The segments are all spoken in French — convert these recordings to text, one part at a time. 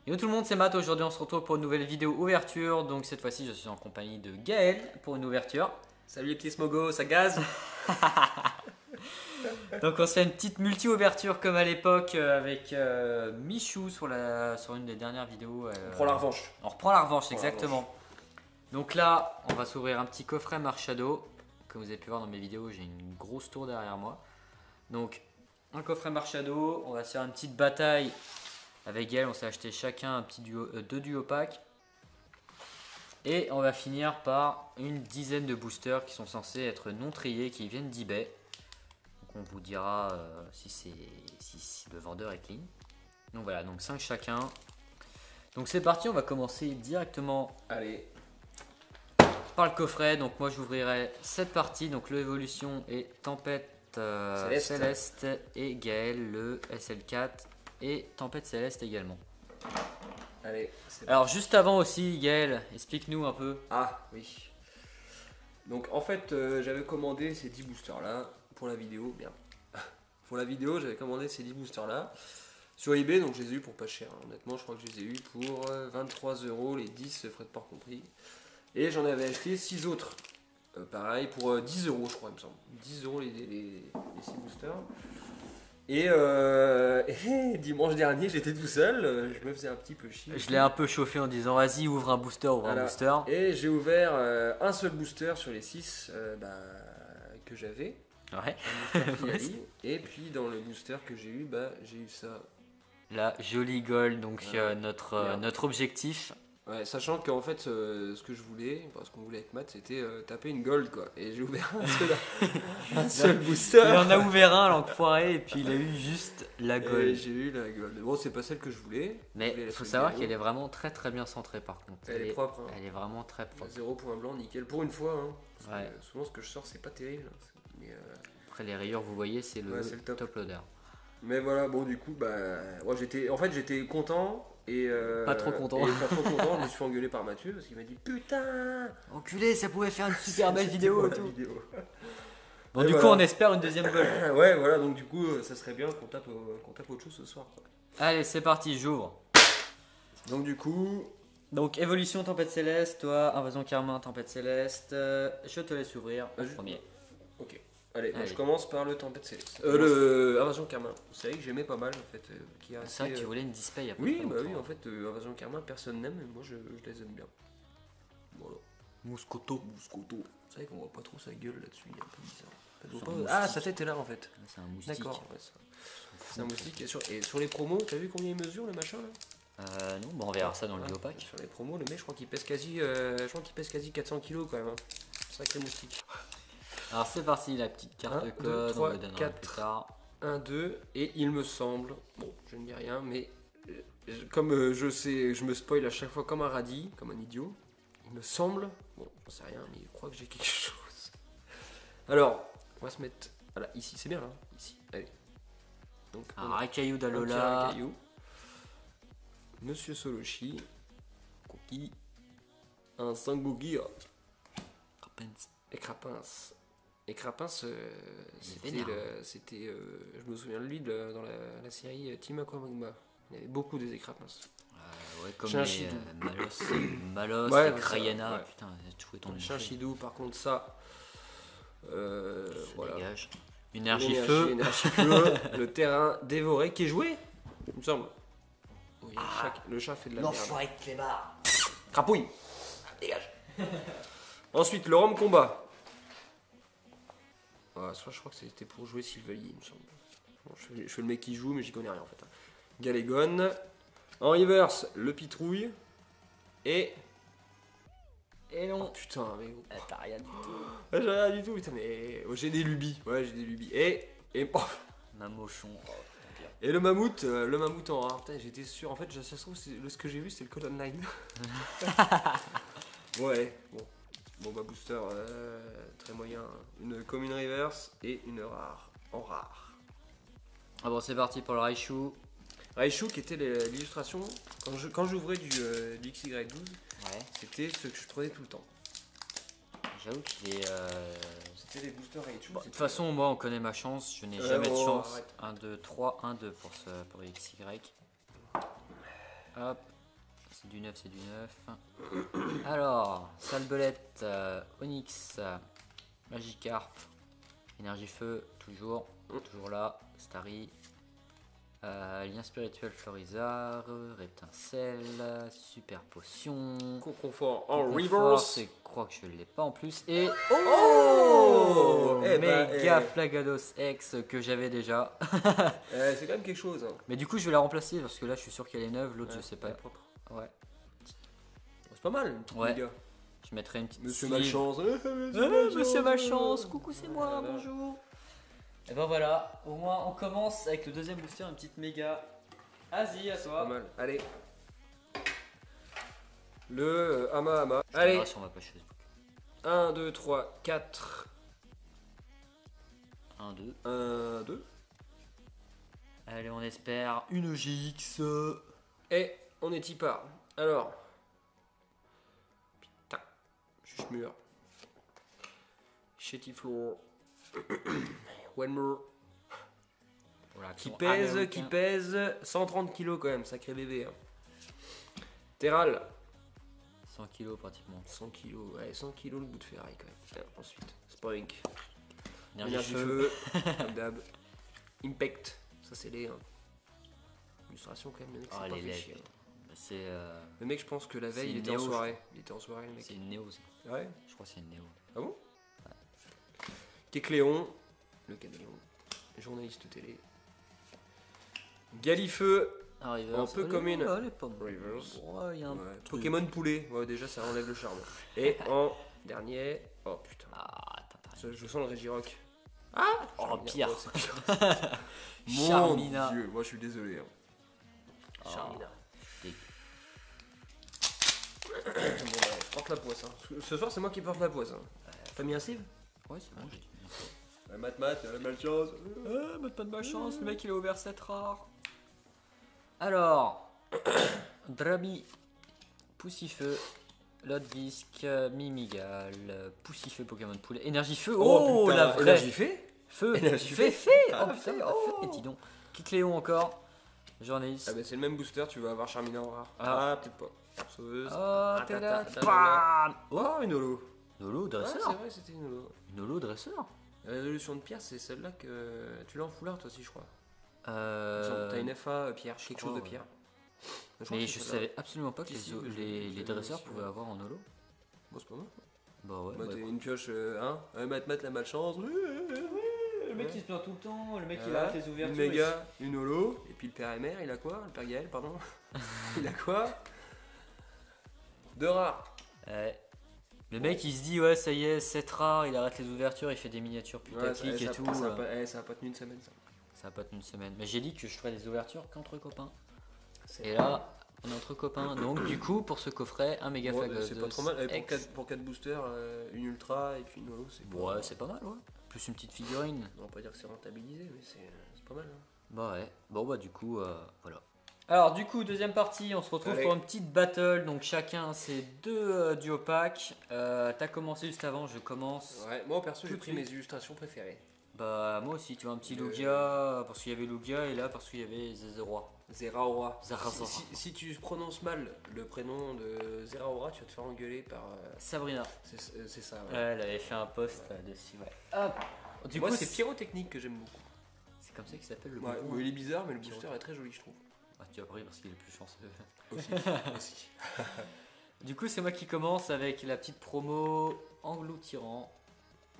Yo tout le monde, c'est Matt. Aujourd'hui on se retrouve pour une nouvelle vidéo ouverture. Donc cette fois-ci je suis en compagnie de Gaël pour une ouverture. Salut les petits smogos, ça gaze. Donc on se fait une petite multi-ouverture comme à l'époque avec Michou sur une des dernières vidéos. On prend la revanche. On reprend la revanche, exactement. Donc là on va s'ouvrir un petit coffret Marshadow. Comme vous avez pu voir dans mes vidéos, j'ai une grosse tour derrière moi. Donc un coffret Marshadow, on va se faire une petite bataille. Avec elle, on s'est acheté chacun un petit duo, 2 duo packs. Et on va finir par une dizaine de boosters qui sont censés être non triés, qui viennent d'eBay. Donc on vous dira si le vendeur est clean. Donc voilà, donc 5 chacun. Donc c'est parti, on va commencer directement. Allez. Par le coffret. Donc moi j'ouvrirai cette partie. Donc l'évolution et Tempête Céleste et Gaël le SL4. Et Tempête Céleste également. Allez. Alors juste avant aussi, Gaël, explique-nous un peu. Ah oui. Donc en fait, j'avais commandé ces 10 boosters là pour la vidéo. Bien. Pour la vidéo, j'avais commandé ces 10 boosters là sur eBay, donc je les ai eu pour pas cher. Honnêtement, je crois que je les ai eu pour 23 €, les 10 frais de port compris. Et j'en avais acheté 6 autres. Pareil, pour 10 €, je crois, il me semble. 10 € les 6 boosters. Et dimanche dernier, j'étais tout seul, je me faisais un petit peu chier. Je l'ai un peu chauffé en disant vas-y, ouvre un booster, un booster. Et j'ai ouvert un seul booster sur les 6 que j'avais. Ouais. Et puis dans le booster que j'ai eu, j'ai eu ça. La jolie gold, donc notre objectif. Ouais, sachant qu'en fait, ce que je voulais, ce qu'on voulait avec Matt, c'était taper une gold quoi. Et j'ai ouvert un seul booster. Il en a ouvert un, l'enfoiré, et puis il a eu juste la gold. Et j'ai eu la gold. Bon, c'est pas celle que je voulais. Mais il faut savoir qu'elle est vraiment très très bien centrée par contre. Elle est propre. Hein. Elle est vraiment très propre. 0 point blanc, nickel. Pour une fois. Hein, parce ouais. que souvent, ce que je sors, c'est pas terrible. Mais, après, les rayures, vous voyez, c'est le top loader. Mais voilà, bon, du coup, moi, j'étais content. Et pas trop content. Je me suis fait engueuler par Mathieu parce qu'il m'a dit putain, enculé, ça pouvait faire une super belle vidéo. Bon, et du voilà. coup, on espère une deuxième gold. Ouais, voilà, donc du coup, ça serait bien qu'on tape autre chose ce soir. Quoi. Allez, c'est parti, j'ouvre. Donc, du coup. Donc, évolution Tempête Céleste, toi, Invasion Carmin, Tempête Céleste. Je te laisse ouvrir premier. Ok. Allez. Je commence par le Tempête Céleste. Le Invasion Carmin. C'est vrai que j'aimais pas mal en fait. C'est vrai que tu voulais une display après. Oui, oui, en fait, Invasion Carmin, personne n'aime, mais moi je les aime bien. Voilà. Mouscoto. C'est vrai qu'on voit pas trop sa gueule là-dessus, il est un peu bizarre. Ah, sa tête est là en fait. C'est un moustique. D'accord, ouais, c'est un moustique. Et sur les promos, t'as vu combien il mesure le machin là? Non, bon, on verra ça dans le duo-pack. Sur les promos, le mec, je crois qu'il pèse quasi 400 kilos quand même. Hein. Sacré moustique. Alors c'est parti, la petite carte de code, 2, 3, on le donnera 4, plus tard. 1, 2, et il me semble, bon, je ne dis rien, mais comme je sais, je me spoil à chaque fois comme un radis, comme un idiot, il me semble, bon, j'en sais rien, mais je crois que j'ai quelque chose. Alors, on va se mettre, voilà, ici, c'est bien là, ici, allez. Donc, un Racaillou d'Alola. Monsieur Soloshi, Cookie, un Sangogia, et Crapins. Et Crapins, c'était, je me souviens de lui dans la série Team Aquamagma. Il y avait beaucoup des Crapins. Ouais, comme Chinchidou. Malos, ouais, et Crayena. Ouais. Putain, j'ai trouvé ton Chinchidou, par contre, ça. Voilà. Dégage. Énergie feu. Le terrain dévoré qui est joué, il me semble. Oui, le chat fait de la merde. L'enfoiré de clébard. Crapouille. Dégage. Ensuite, le Rome Combat. Je crois que c'était pour jouer Sylvalier, il me semble. Bon, je fais le mec qui joue, mais j'y connais rien en fait. Galégon. En reverse, le Pitrouille. Et non. Oh, putain, mais. T'as rien du tout. J'ai rien du tout, putain, mais. J'ai des lubies. Ouais, j'ai des lubies. Et. Oh. Mamochon. Et le mammouth en rare. Putain, j'étais sûr. En fait, ça se trouve, ce que j'ai vu, c'est le code online. Ouais, bon. Bon bah booster très moyen, une commune reverse et une rare en rare. Ah bon, c'est parti pour le Raichu. Raichu qui était l'illustration quand j'ouvrais du XY12, ouais. C'était ce que je prenais tout le temps. J'avoue qu'il est C'était les boosters Raichu. Bon, de toute façon, moi, on connaît ma chance. Je n'ai jamais de chance. 1, 2, 3, 1, 2 pour XY. Hop. C'est du 9, c'est du 9. Alors, Salbelette, Onyx, Magikarp, Énergie Feu, toujours là. Starry, Lien Spirituel Florizard, Rétincelle, Super Potion. Confort en Confort, reverse. je crois que je ne l'ai pas en plus. Et Eh ben, Mega Flagados X que j'avais déjà. C'est quand même quelque chose. Hein. Mais du coup, je vais la remplacer parce que là, je suis sûr qu'elle est neuve. L'autre, je sais pas. Elle est propre. Ouais. C'est pas mal, une petite Ouais. méga. Je mettrai une petite Monsieur sleeve. Malchance. Monsieur Malchance, coucou, c'est moi, Voilà. bonjour. Et ben voilà, au moins on commence avec le deuxième booster, une petite méga. Vas-y, à Pas toi. mal. Allez. Le Ama. Je Allez. verrai si on va pas chez 1, 2, 3, 4. 1, 2. 1, 2. Allez, on espère une GX. Et on est y part. Alors. Putain. Je mûr. Chétifloor. One more. Voilà, Qui pèse 130 kg quand même, sacré bébé. Hein. Terral. 100 kg pratiquement. 100 kg, ouais, 100 kg le bout de ferraille quand même. Ensuite, Spoink. Énergie Énergie feu. comme d'hab. Impact, ça c'est les. Hein. Illustration quand même, le mec, c'est Oh, pas les fait lèvres. chier. C'est Le mec, je pense que la veille, c'est il une était en néo, soirée. Il était en soirée, le mec. une néo. Ça. Ouais. Je crois que c'est une néo. Ah bon? Kécléon, le caméléon, journaliste télé. Galifeu, Ah, un peu comme une Elle est pas mal. Reverse. Ouais, il y a un Ouais, truc. Pokémon poulet, ouais, déjà ça enlève le charme. Et en dernier, oh putain, Ah, attends. je sens le Regirock. Oh, Charmina, pire. oh, c'est pire. Charmina. Mon Dieu, moi je suis désolé. Hein. Oh. Charmina. Dégueu. Bon, bah, je porte la poisse. Hein. Ce soir, c'est moi qui porte la poisse. Hein. T'as mis un cible? Ouais, c'est bon, j'ai dit. Mat, malchance. Mais pas de malchance, le mec il a ouvert 7 rares. Alors, Drabi, Poussifeu, Lotvisque, Mimigal, Poussifeu, Pokémon Poulet, Énergie Feu. Oh, putain, la vraie énergie fait. Feu, Énergie fait, Feu. fait. Ah, Oh putain, fait, la feu, Étidon. Kikléon encore, Journaliste. Ah bah c'est le même booster, tu vas avoir Charmina en rare. Ah. Ah, peut-être pas. Sauveuse. Oh, t'es là. Tata, Bam. Oh, une holo. Nolo, Ouais, dresseur. c'est vrai, c'était une holo. Nolo, dresseur. La résolution de Pierre, c'est celle-là que tu l'as en foulard toi aussi, je crois. Euh, T'as une FA Pierre, quelque chose de crois, Pierre. Mais je savais absolument pas que Si, si, les j'ai dresseurs aussi, pouvaient ouais. avoir en holo. Bon, c'est pas mal. Bah ouais. Bah, bah, t'as une pioche, hein. Mat la malchance. Le mec, il se plaint tout le temps, le mec Une méga, une holo. Et puis le père MR, il a quoi? Le père Gaël, pardon. Il a quoi? Deux rares. Ouais. Le mec il se dit ouais ça y est 7 rares, il arrête les ouvertures, il fait des miniatures putaclic et tout. Ça a pas tenu une semaine ça. Ça a pas tenu une semaine. Mais j'ai dit que je ferais des ouvertures qu'entre copains. Et là on est entre copains. Donc du coup pour ce coffret un méga Ouais, flag c'est pas trop mal. Et X. pour 4 boosters, une ultra et puis une holo, c'est pas. Ouais c'est pas mal ouais. Plus une petite figurine. On va pas dire que c'est rentabilisé, mais c'est pas mal. Hein. Bah ouais. Bon bah du coup voilà. Alors du coup deuxième partie, on se retrouve Allez. pour une petite battle. Donc chacun c'est deux duo packs. T'as commencé juste avant, je commence. Ouais, moi perso, Tout j'ai de pris suite. mes illustrations préférées. Bah moi aussi tu vois un petit Lugia parce qu'il y avait Lugia et là parce qu'il y avait Zeraora. Zeraora. Zeraora. Si tu prononces mal le prénom de Zeraora, tu vas te faire engueuler par. Sabrina. C'est ça. Ouais, elle avait fait un post dessus. Ouais. Hop. Du Moi, coup c'est Pyrotechnique que j'aime beaucoup. c'est comme ça qu'il s'appelle le Ouais, bonbon. il est bizarre, mais le booster est très joli, je trouve. Ah, tu as pris parce qu'il est plus chanceux. Aussi. Du coup c'est moi qui commence avec la petite promo Anglo-Tyran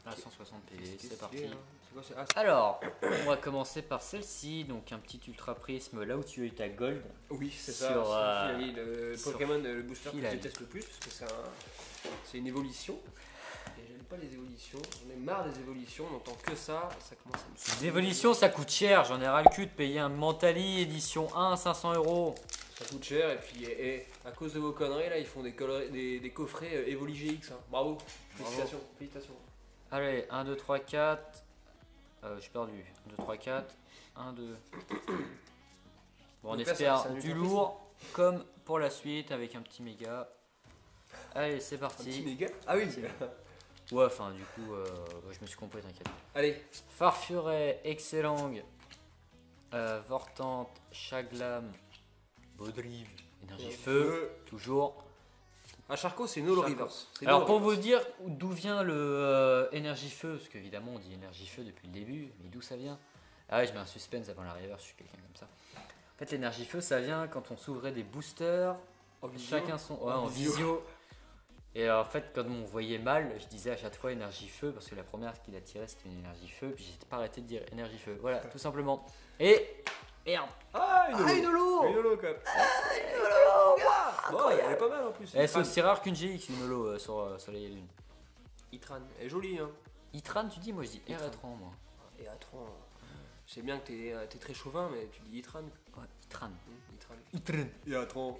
à 160 PV. C'est parti. C'est quoi, c'est Alors, on va commencer par celle-ci, donc un petit ultra prisme là où tu as eu ta gold. Oui, c'est Sur, ça. C'est Philali, le sur Pokémon, le booster que je Philali. déteste le plus, parce que c'est une évolution. Et j'aime pas les évolutions. J'en ai marre des évolutions. On n'entend que ça. Ça commence à me saouler. Les évolutions ça coûte cher, j'en ai ras le cul de payer un Mentali édition 1 500 €. Ça coûte cher. Et puis, à cause de vos conneries, là, ils font des coffrets Evoli GX. Hein. Bravo. Félicitations. Félicitations. Allez, 1, 2, 3, 4. J'ai perdu. 1, 2, 3, 4. 1, 2. Bon, on Donc là, espère c'est un du ultra lourd comme pour la suite avec un petit méga. Allez, c'est Un petit parti. méga. Ah oui. Ouais, enfin, du coup, je me suis compris, t'inquiète. Allez, Farfuret, Excellent, Vortante, Chaglam, Baudrive, Énergie Feu, toujours. Ah, Charcot, c'est Nolo Charcot. Reverse. C'est Alors, Nolo pour Reverse. vous dire d'où vient le Énergie Feu, parce qu'évidemment, on dit Énergie Feu depuis le début, mais d'où ça vient? Ah ouais, je mets un suspense avant la reverse, je suis quelqu'un comme ça. En fait, l'énergie feu, ça vient quand on s'ouvrait des boosters, En visio. chacun son. Ouais, en visio. Et en fait, quand on voyait mal, je disais à chaque fois énergie feu, parce que la première qu'il a tirée c'était une énergie feu, puis j'étais pas arrêté de dire énergie feu. Voilà, tout simplement. Et. Merde! Ah, une Ah, une holo! Une holo, quand même. Bon, elle est pas mal en plus. Eh, c'est aussi rare qu'une GX, une holo sur les lunes. Itran, elle est jolie, hein. Itran, tu dis? Moi je dis Itran. Eratran, moi. Et Atran, je sais bien que t'es très chauvin, mais tu dis Itran. Ouais, Itran. Itran. Itran. Et Atran.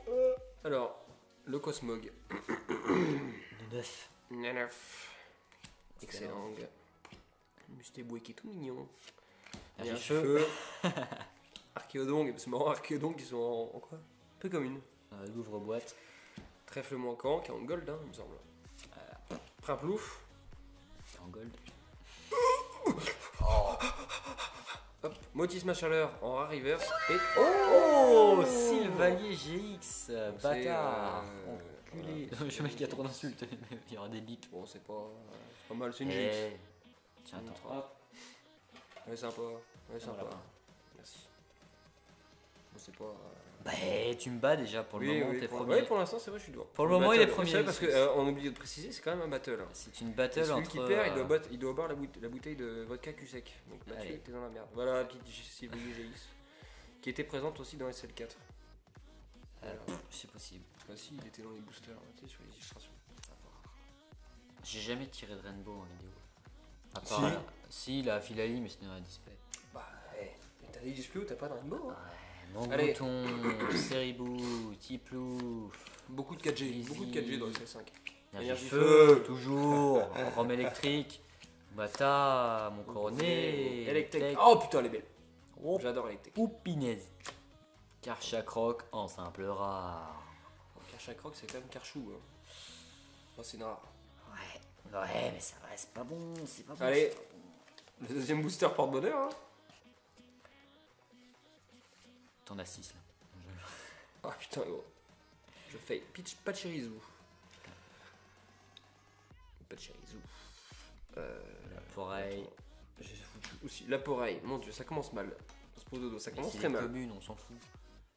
Alors, le Cosmog. De 9. Nanaf. Excellent. Mustéboué qui est tout mignon. Énergie Feu. Archéodong, c'est marrant, Archéodong qui sont en quoi? Peu commune. L'ouvre-boîte. Trèfle manquant qui est en gold, hein, il me semble. Primplouf. C'est en gold. Hop. Motisme à chaleur en rare reverse. Et. Oh, Sylvalier GX, bâtard, euh, enculé. voilà, Je mec, il y a trop d'insultes, il y aura des bips. Bon, c'est pas mal, c'est une GX. Eh, tiens, attends. Hop. Ouais, sympa. Ouais, sympa. Voilà. Merci. Bon, c'est pas. Bah, tu me bats déjà pour le moment, t'es premier. Ouais, pour l'instant, c'est vrai, je suis devant. Pour le moment, il est Battle. premier. C'est vrai parce qu'on oublie de préciser, c'est quand même un battle. Hein. C'est une Et battle celui entre. qui perd, il doit boire la bouteille de vodka cul-sec. Donc là, Allez. t'es dans la merde. Voilà la petite Sylvie GX. Qui était présente aussi dans SL4. C'est possible. Ah si, il était dans les boosters, tu sais, sur les illustrations. J'ai jamais tiré de Rainbow en vidéo. À Si. part. Si, la Filali, mais c'était dans la display. Bah, mais t'as des displays ou t'as pas de rainbow hein. Ouais, Allez. Mangouton, Seribou, Tiplou, Beaucoup de 4G, Easy. beaucoup de 4G dans SL5. Énergie Énergie feu, feu. toujours, Rome électrique, Bata, mon coroné, Electek. Oh putain, elle est belle. oh, J'adore Electek. ou Pinaise. Karchakroc en simple rare. Karchakroc, c'est quand même Karchou. Hein. Oh, c'est rare. Ouais, mais ça va, c'est pas bon, c'est pas bon. Allez. c'est pas bon. Le deuxième booster porte-bonheur. Hein. T'en as 6 là. Ah putain, gros. Je fais pitch Pachirizu. Pachirizu. Pareil. J'ai foutu aussi la poreille. Mon dieu, ça commence mal. Ce pot dodo, ça commence C'est très des mal. communes, on s'en fout.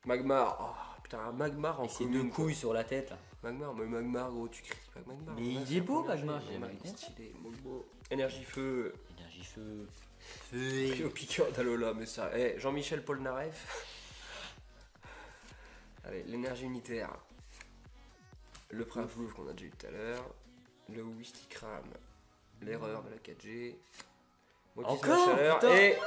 Magmar. Oh putain, un Magmar en Avec ses deux commune. couilles sur la tête là. Magmar, mais Magmar, gros, tu critiques pas Magmar. Mais Magmar, il c'est est un beau, premier Magmar, jet. j'ai Magmar, jamais il est compris. stylé, mon beau. Énergie feu. Énergie feu. Au piqueur d'Alola, mais ça. Eh, Jean-Michel Polnareff. Allez, l'énergie unitaire. Le Primplouf qu'on a déjà eu tout à l'heure. Le Wistikram. L'erreur de la 4G. Motisme à Encore, chaleur. putain. Et.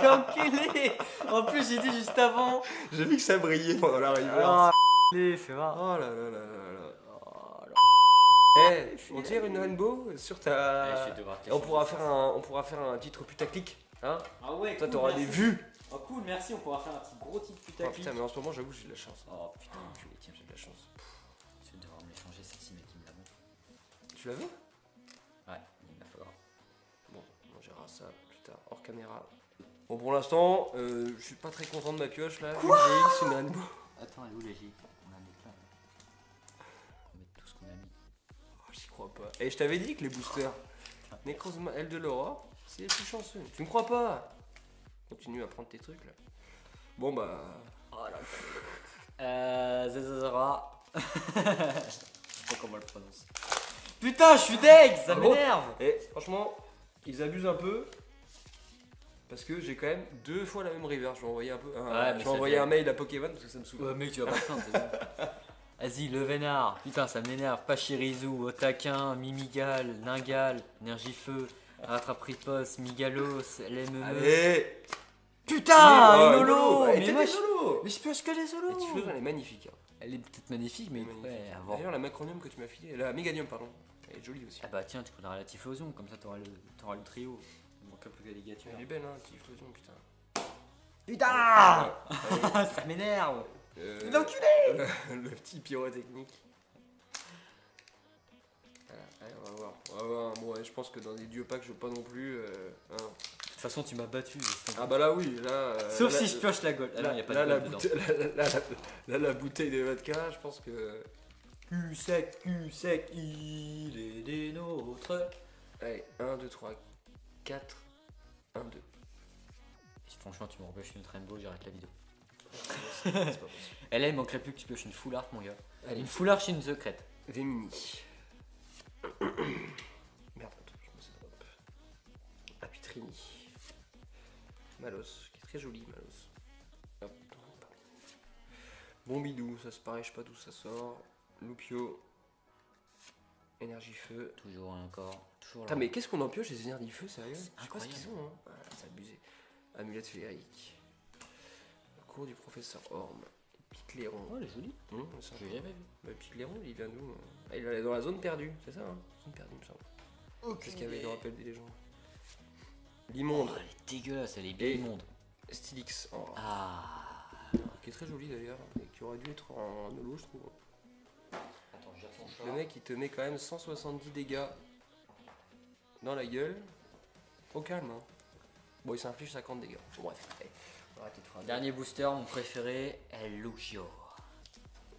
Enculé, enculé. En plus, j'ai dit juste avant. J'ai vu que ça brillait pendant la river. Ah, enculé, c'est marrant. Oh là là là là là. Oh, là. Eh, on tire une rainbow sur ta. je vais devoir Et on pourra faire un titre putaclic. Hein. Ah ouais, Toi, t'auras des vues. Oh cool, merci, on pourra faire un petit gros titre Oh putaclic. putain, mais en ce moment, j'avoue, j'ai de la chance. Oh putain, Tiens, j'ai de la chance. je vais devoir me l'échanger celle-ci, mais qui me la montre. Tu l'as vu? Ouais, il me la faudra. Bon, on gérera ça plus tard, hors caméra. Bon, pour l'instant, je suis pas très content de ma pioche là. Quoi? C'est une rainbow. Attends, elle est où la J? On a mis plein. On va mettre tout ce qu'on a mis. Oh, j'y crois pas. Et je t'avais dit que les boosters Necrozma L de l'aura, c'est les plus chanceux. Tu me crois pas? Continue à prendre tes trucs là. Bon bah. Oh là. Zazazara. Je sais pas comment on le prononce. Putain, je suis deg, ça Ah bon m'énerve. Et franchement, ils abusent un peu. Parce que j'ai quand même 2 fois la même river. Je vais envoyer un peu. Ouais, mais je ça vais envoyer fait- un mail à Pokémon parce que ça me saoule. Ouais, mec, tu vas pas te plaindre, c'est bon. Vas-y, le vénard. Putain, ça m'énerve. Pachirizu, Otaquin, Mimigal, Ningal, Énergie Feu, Rattraperie de Poste, Migalos, LME. Allez! Putain, Ah, une holo. bah, Mais t'es moi, des je... solos. mais je pioche que les La solos. tifleuse, elle est magnifique. Hein. Elle est peut-être magnifique, mais Magnifique. ouais, à voir. D'ailleurs, la macronium que tu m'as filée, la Meganium, pardon, elle est jolie aussi. Ah bah tiens, tu prendras la Typhlosion, comme ça t'auras le trio. Il manque un peu de ligature. Elle est belle, hein, tiflosion, putain. Putain. Allez, Ça m'énerve. euh, L'enculé. le petit pyrotechnique. Allez, on va voir. On va voir. Bon, ouais, je pense que dans des duo packs, je veux pas non plus. Hein. De toute façon, tu m'as battu. Ah bah là, oui. Là, Sauf là, si je pioche la gold. Ah non, il n'y a pas là, de la gold dedans. la bouteille de vodka, je pense que. Cul sec, il est des nôtres. Allez, 1, 2, 3, 4. 1, 2. Franchement, tu m'empêches une rainbow, j'arrête la vidéo. C'est pas possible. Et là, il manquerait plus que tu pioches une full art, mon gars. Allez, Une full art chez une secrète. Vemini. Merde, attends, je me sais pas. Apitrini. Malos, qui est très joli, Malos. Hop. Bombidou, ça se pareil, je sais pas d'où ça sort. Loupio. Énergie feu. Toujours et encore. Toujours là. Putain, mais qu'est-ce qu'on en pioche les énergies feu, sérieux? C'est Je sais pas ce qu'ils incroyable. ont, hein. Ah, c'est abusé. Amulette féerique. Le cours du professeur Orme. Picléron. Oh, elle est jolie. Ça, Je l'ai jamais vu. Bah, Picléron, il vient d'où? Ah, il est dans la zone perdue, c'est ça, hein? Zone perdue, il me semble. Qu'est-ce qu'il y avait dans Rappel des légendes? L'immonde. Oh, elle est dégueulasse, elle est bien Et- immonde. Stylix. Oh, Ah. qui est très joli d'ailleurs, et qui aurait dû être en holo, je trouve. Attends, je ton chat. Le mec, il te met quand même 170 dégâts dans la gueule. Au calme, hein. Bon, il s'inflige 50 dégâts. Bon, bref, allez, on va arrêter de faire. Dernier booster, mon préféré, El Lugio.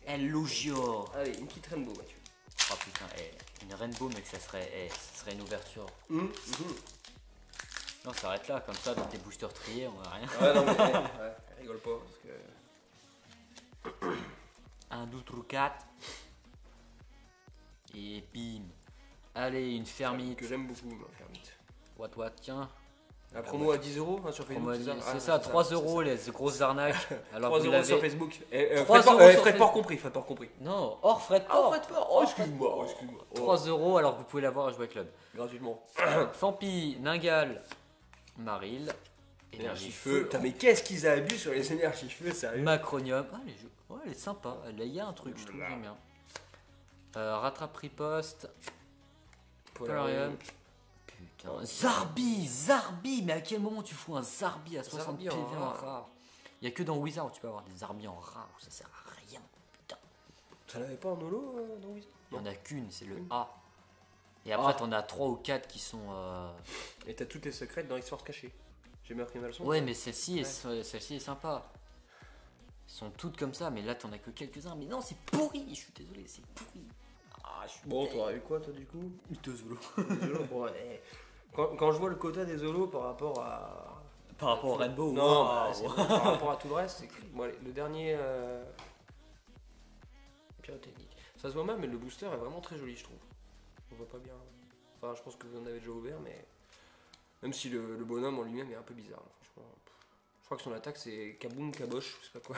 El Lugio. Allez, une petite rainbow, Mathieu. Oh putain, une rainbow, mec, ça serait une ouverture. Non, ça arrête là, comme ça, dans tes boosters triés, on a rien. Ouais, non, mais ouais, rigole pas, parce que. 1, 2, 3, 4. Et bim. Allez, une fermite. Que j'aime beaucoup, ma fermite. What, tiens. La promo à 10 euros sur Facebook, c'est ça? C'est ça, 3 euros, les grosses arnaques. Alors 3 que vous euros sur l'avez. Facebook. 3 euros frais sur de port Facebook. compris, frais de port compris. Non, hors frais de Ah, port. frais de port. Oh, excuse-moi, excuse-moi. 3 euros alors que vous pouvez l'avoir à jouer club. Gratuitement. Fampi, Ningal, Maril, Énergie feu. Putain, mais qu'est-ce qu'ils abusent sur les énergies feu, sérieux? Macronium. Ah, elle est sympa. Il y a un truc, je trouve, j'aime bien. Rattrape riposte. Polarium. Putain. Zarbi, mais à quel moment tu fous un Zarbi à 60 Zarbi PV en en rare. rare? Il y a que dans Wizard où tu peux avoir des Zarbi en rare où ça sert à rien. Putain. Ça n'avait pas en holo dans Wizard? Il n'y en a qu'une, c'est le A. Et après, t'en as 3 ou 4 qui sont. Et t'as toutes les secrètes dans Histoire cachée. J'ai bien pris ma leçon. Ouais, mais celle-ci est sympa. Elles sont toutes comme ça, mais là t'en as que quelques-uns. Mais non, c'est pourri, je suis désolé, c'est pourri. Ah, je suis Bon, t'aurais eu quoi toi du coup? 2 zolos. Des holos, bon, ouais. Quand je vois le quota des holos par rapport à. Par rapport au Rainbow, Non, waouh. bah, par rapport à tout le reste, c'est que bon, allez, le dernier. Pyrotechnique. Ça se voit mal, mais le booster est vraiment très joli, je trouve. On voit pas bien. Enfin, je pense que vous en avez déjà ouvert, mais. Même si le bonhomme en lui-même est un peu bizarre, hein, franchement. Je crois que son attaque c'est Kaboom Kabosh, je sais pas quoi.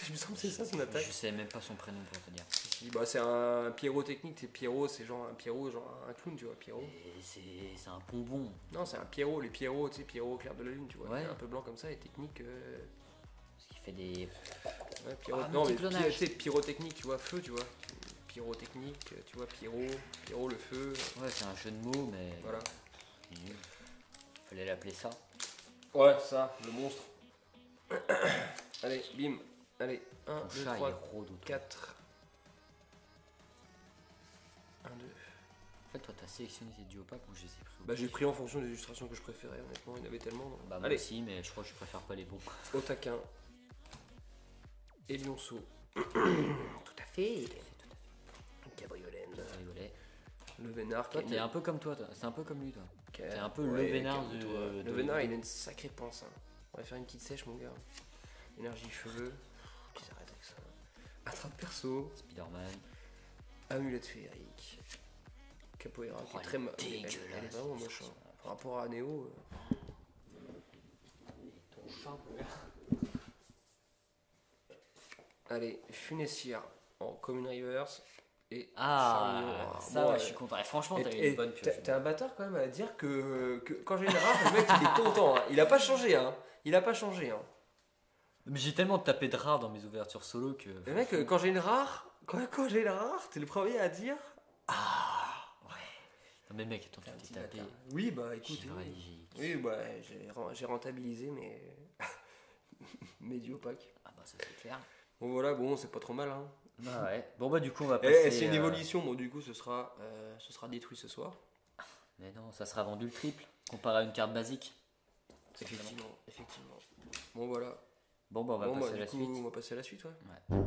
Il me semble que c'est ça son attaque. Je sais même pas son prénom pour te dire. Si, bah, c'est un pyrotechnique, c'est Pierrot, c'est genre un Pierrot, genre un clown, tu vois, Pierrot. Et c'est un bonbon. Non, c'est un Pierrot, les Pierrots, tu sais, Pierrot au clair de la lune, tu vois. Ouais. Un peu blanc comme ça et technique. Parce qu'il fait des. Ouais, pyro... Ah, non, mais multiclonage. tu sais, pyrotechnique, tu vois, feu, tu vois. Pyrotechnique, tu vois, Pierrot le feu. Ouais, c'est un jeu de mots, mais. Voilà. C'est nul. Fallait l'appeler ça. Ouais, ça, le monstre. Allez, bim. Allez, 1, Ton 2, chat, 3, il est rôde autour. 4. 1, 2. En fait, toi, t'as sélectionné tes duo packs ou je les ai pris au Bah, j'ai pif. pris en fonction des illustrations que je préférais, honnêtement, il y en avait tellement. Donc. Bah, moi Allez, aussi, mais je crois que je préfère pas les bons. au taquin. Et lionceau. Tout à fait. Cabriolène. Je rigolais. Le vénard. Toi, qui t'es a un peu comme toi, c'est un peu comme lui, toi. qui a- T'es un peu le vénard calme-toi. de- Le vénard, il a une sacrée pince. Hein. On va faire une petite sèche, mon gars. Énergie feu. Qui s'arrête avec ça. Attrape perso. Spider-Man. Amulette féerique. Capoeira, qui Oh, est très elle est moche. Elle est dégueulasse. vraiment moche. Hein. Par rapport à Néo. Allez, Funessière en Common Reverse. Et Ah, Charmillon. ça, Bon, ouais, je suis content. Et franchement, t'as eu et une bonne pioche. t'es un bâtard quand même à dire que quand j'ai une rare, le mec il est content. Hein. Il a pas changé. Hein. Il a pas changé. Hein. Mais j'ai tellement tapé de rares dans mes ouvertures solo que. Le mec, quand j'ai une rare, quand j'ai une rare, t'es le premier à dire. Non, mais mec, attends, T'es un tu petit t'es tapé. bâtard. Oui, bah écoute. Chirurgie. Oui, bah j'ai rentabilisé mes duo packs. Ah bah, ça c'est clair. Bon voilà, bon, c'est pas trop mal. Hein. Bah ouais. Bon bah du coup on va Et passer. c'est une évolution, bon du coup ce sera détruit ce soir. Mais non, ça sera vendu le triple comparé à une carte basique. Effectivement, effectivement. Bon voilà. Bon bah on va Bon passer bah à la du coup suite. on va passer à la suite, ouais. Ouais.